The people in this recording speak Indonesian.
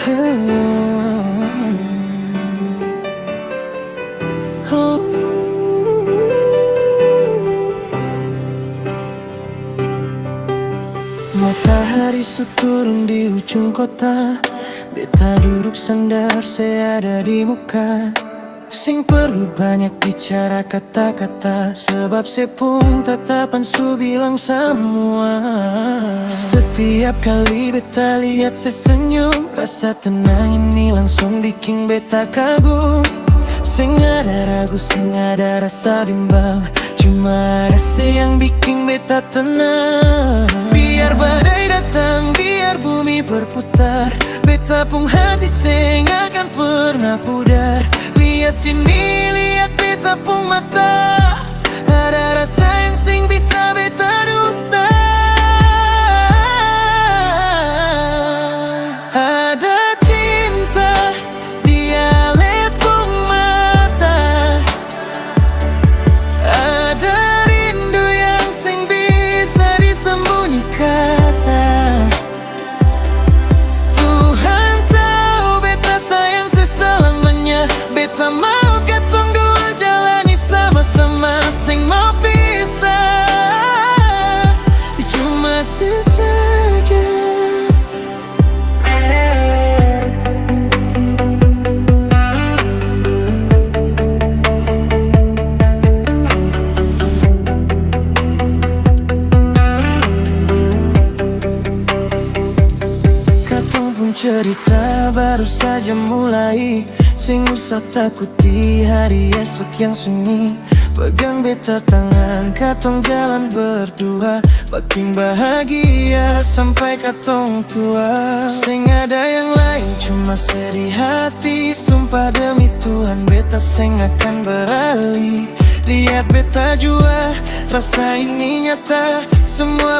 Matahari turun di ujung kota, beta duduk sandar, saya ada di muka. Sing perlu banyak bicara kata-kata, sebab sepung tatapan su bilang semua. Setiap kali beta lihat sesenyum, rasa tenang ini langsung bikin beta kagum. Sing ada ragu, sing ada rasa bimbang, cuma rasa yang bikin beta tenang. Biar badai datang, biar bumi berputar, beta pun hati sing akan pernah pudar. Lihat sini, lihat beta pun mata, ada rasa yang sing bisa beta dusta. Ada cinta dia lepung mata, ada rindu yang sing bisa disembunyi kata. Tuhan tahu beta sayang seselamanya, beta mau ketong dua jalani sama-sama. Sing mau pisah cuma sesaja. Katong pun cerita baru saja mulai, sing usah takuti hari esok yang sunyi. Pegang beta tangan, katong jalan berdua, makin bahagia sampai katong tua. Sing ada yang lain cuma sedih hati, sumpah demi Tuhan beta sing akan beralih. Lihat beta jua, rasa ini nyata, semua